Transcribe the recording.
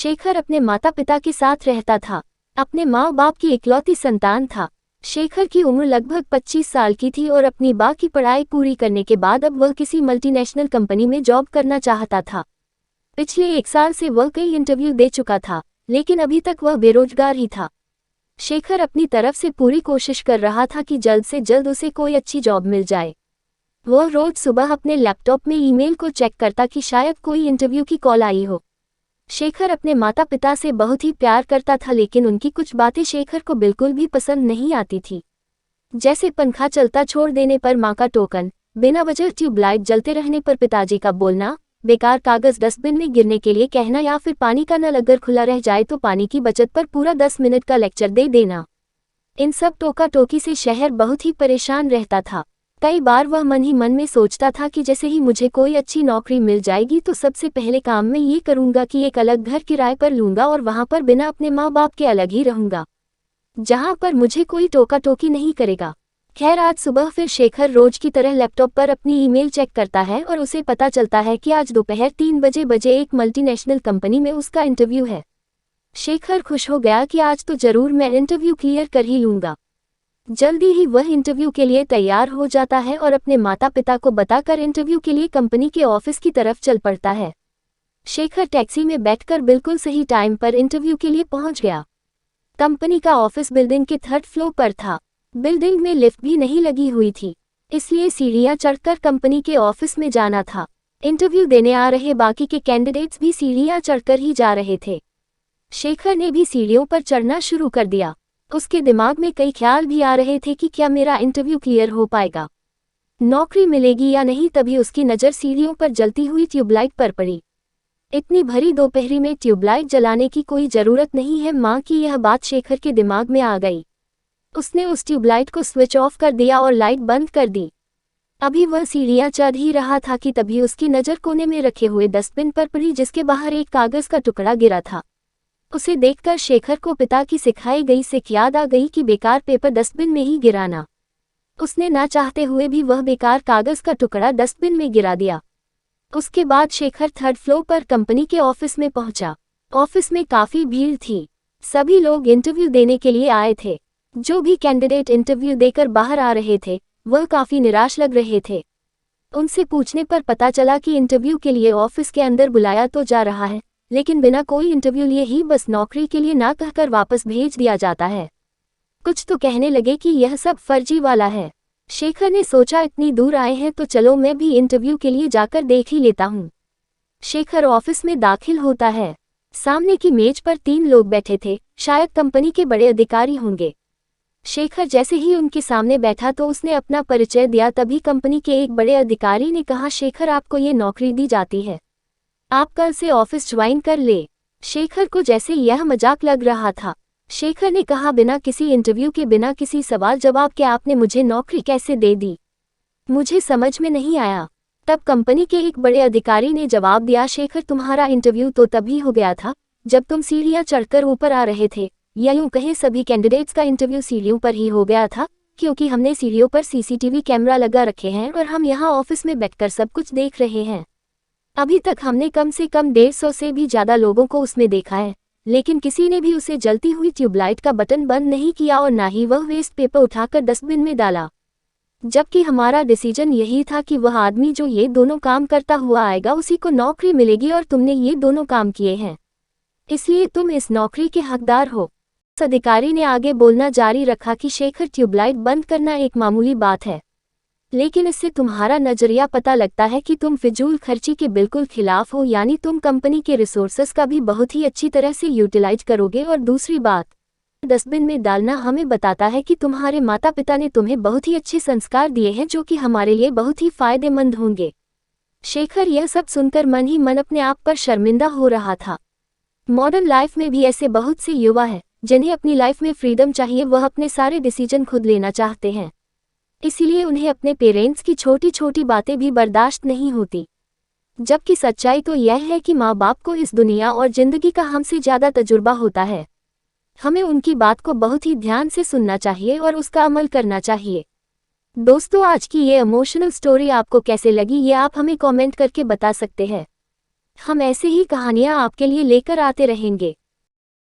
शेखर अपने माता पिता के साथ रहता था। अपने माँ बाप की इकलौती संतान था। शेखर की उम्र लगभग 25 साल की थी और अपनी बा की पढ़ाई पूरी करने के बाद अब वह किसी मल्टीनेशनल कंपनी में जॉब करना चाहता था। पिछले 1 साल से वह कई इंटरव्यू दे चुका था, लेकिन अभी तक वह बेरोजगार ही था। शेखर अपनी तरफ से पूरी कोशिश कर रहा था कि जल्द से जल्द उसे कोई अच्छी जॉब मिल जाए। वह रोज सुबह अपने लैपटॉप में ईमेल को चेक करता कि शायद कोई इंटरव्यू की कॉल आई हो। शेखर अपने माता पिता से बहुत ही प्यार करता था, लेकिन उनकी कुछ बातें शेखर को बिल्कुल भी पसंद नहीं आती थी। जैसे पंखा चलता छोड़ देने पर माँ का टोकन, बिना वजह ट्यूबलाइट जलते रहने पर पिताजी का बोलना, बेकार कागज डस्टबिन में गिरने के लिए कहना या फिर पानी का नल अगर खुला रह जाए तो पानी की बचत पर पूरा 10 मिनट का लेक्चर दे देना। इन सब टोका टोकी से शहर बहुत ही परेशान रहता था। कई बार वह मन ही मन में सोचता था कि जैसे ही मुझे कोई अच्छी नौकरी मिल जाएगी तो सबसे पहले काम मैं ये करूंगा कि एक अलग घर किराए पर लूंगा और वहां पर बिना अपने माँ बाप के अलग ही रहूंगा, जहां पर मुझे कोई टोका टोकी नहीं करेगा। खैर, आज सुबह फिर शेखर रोज की तरह लैपटॉप पर अपनी ईमेल चेक करता है और उसे पता चलता है कि आज दोपहर 3 बजे एक मल्टीनेशनल कंपनी में उसका इंटरव्यू है। शेखर खुश हो गया कि आज तो जरूर मैं इंटरव्यू क्लियर कर ही लूंगा। जल्दी ही वह इंटरव्यू के लिए तैयार हो जाता है और अपने माता पिता को बताकर इंटरव्यू के लिए कंपनी के ऑफिस की तरफ चल पड़ता है। शेखर टैक्सी में बैठकर बिल्कुल सही टाइम पर इंटरव्यू के लिए पहुंच गया। कंपनी का ऑफिस बिल्डिंग के 3rd फ्लोर पर था। बिल्डिंग में लिफ्ट भी नहीं लगी हुई थी, इसलिए सीढ़ियां चढ़कर कंपनी के ऑफिस में जाना था। इंटरव्यू देने आ रहे बाकी के कैंडिडेट्स भी सीढ़ियां चढ़कर ही जा रहे थे। शेखर ने भी सीढ़ियों पर चढ़ना शुरू कर दिया। उसके दिमाग में कई ख्याल भी आ रहे थे कि क्या मेरा इंटरव्यू क्लियर हो पाएगा, नौकरी मिलेगी या नहीं। तभी उसकी नज़र सीढ़ियों पर जलती हुई ट्यूबलाइट पर पड़ी। इतनी भरी दोपहरी में ट्यूबलाइट जलाने की कोई ज़रूरत नहीं है, माँ की यह बात शेखर के दिमाग में आ गई। उसने उस ट्यूबलाइट को स्विच ऑफ कर दिया और लाइट बंद कर दी। अभी वह सीढ़ियाँ चढ़ ही रहा था कि तभी उसकी नज़र कोने में रखे हुए डस्टबिन पर पड़ी, जिसके बाहर एक कागज़ का टुकड़ा गिरा था। उसे देखकर शेखर को पिता की सिखाई गई सिक याद आ गई कि बेकार पेपर डस्टबिन में ही गिराना। उसने ना चाहते हुए भी वह बेकार कागज का टुकड़ा डस्टबिन में गिरा दिया। उसके बाद शेखर 3rd फ्लोर पर कंपनी के ऑफिस में पहुंचा। ऑफिस में काफी भीड़ थी। सभी लोग इंटरव्यू देने के लिए आए थे। जो भी कैंडिडेट इंटरव्यू देकर बाहर आ रहे थे वह काफी निराश लग रहे थे। उनसे पूछने पर पता चला कि इंटरव्यू के लिए ऑफिस के अंदर बुलाया तो जा रहा है, लेकिन बिना कोई इंटरव्यू लिए ही बस नौकरी के लिए ना कहकर वापस भेज दिया जाता है। कुछ तो कहने लगे कि यह सब फर्जी वाला है। शेखर ने सोचा इतनी दूर आए हैं तो चलो मैं भी इंटरव्यू के लिए जाकर देख ही लेता हूँ। शेखर ऑफिस में दाखिल होता है। सामने की मेज पर 3 लोग बैठे थे, शायद कंपनी के बड़े अधिकारी होंगे। शेखर जैसे ही उनके सामने बैठा तो उसने अपना परिचय दिया। तभी कंपनी के एक बड़े अधिकारी ने कहा, शेखर आपको ये नौकरी दी जाती है, आप कल से ऑफिस ज्वाइन कर ले। शेखर को जैसे यह मजाक लग रहा था। शेखर ने कहा, बिना किसी इंटरव्यू के, बिना किसी सवाल जवाब के आपने मुझे नौकरी कैसे दे दी, मुझे समझ में नहीं आया। तब कंपनी के एक बड़े अधिकारी ने जवाब दिया, शेखर तुम्हारा इंटरव्यू तो तभी हो गया था जब तुम सीढ़ियां चढ़कर ऊपर आ रहे थे, या यूं कहें सभी कैंडिडेट्स का इंटरव्यू सीढ़ियों पर ही हो गया था, क्योंकि हमने सीढ़ियों पर सीसीटीवी कैमरा लगा रखे हैं और हम यहाँ ऑफिस में बैठकर सब कुछ देख रहे हैं। अभी तक हमने कम से कम 150 से भी ज़्यादा लोगों को उसमें देखा है, लेकिन किसी ने भी उसे जलती हुई ट्यूबलाइट का बटन बंद नहीं किया और ना ही वह वेस्ट पेपर उठाकर डस्टबिन में डाला। जबकि हमारा डिसीजन यही था कि वह आदमी जो ये दोनों काम करता हुआ आएगा उसी को नौकरी मिलेगी, और तुमने ये दोनों काम किए हैं, इसलिए तुम इस नौकरी के हकदार हो। उस अधिकारी ने आगे बोलना जारी रखा कि शेखर, ट्यूबलाइट बंद करना एक मामूली बात है, लेकिन इससे तुम्हारा नजरिया पता लगता है कि तुम फिजूल खर्ची के बिल्कुल खिलाफ हो, यानी तुम कंपनी के रिसोर्सेस का भी बहुत ही अच्छी तरह से यूटिलाइज करोगे। और दूसरी बात, डस्टबिन में डालना हमें बताता है कि तुम्हारे माता पिता ने तुम्हें बहुत ही अच्छे संस्कार दिए हैं, जो कि हमारे लिए बहुत ही फायदेमंद होंगे। शेखर यह सब सुनकर मन ही मन अपने आप पर शर्मिंदा हो रहा था। मॉडर्न लाइफ में भी ऐसे बहुत से युवा हैं जिन्हें अपनी लाइफ में फ्रीडम चाहिए, वह अपने सारे डिसीजन खुद लेना चाहते हैं, इसीलिए उन्हें अपने पेरेंट्स की छोटी छोटी बातें भी बर्दाश्त नहीं होती। जबकि सच्चाई तो यह है कि माँ बाप को इस दुनिया और जिंदगी का हमसे ज़्यादा तजुर्बा होता है। हमें उनकी बात को बहुत ही ध्यान से सुनना चाहिए और उसका अमल करना चाहिए। दोस्तों, आज की ये इमोशनल स्टोरी आपको कैसे लगी ये आप हमें कमेंट करके बता सकते हैं। हम ऐसे ही कहानियाँ आपके लिए लेकर आते रहेंगे।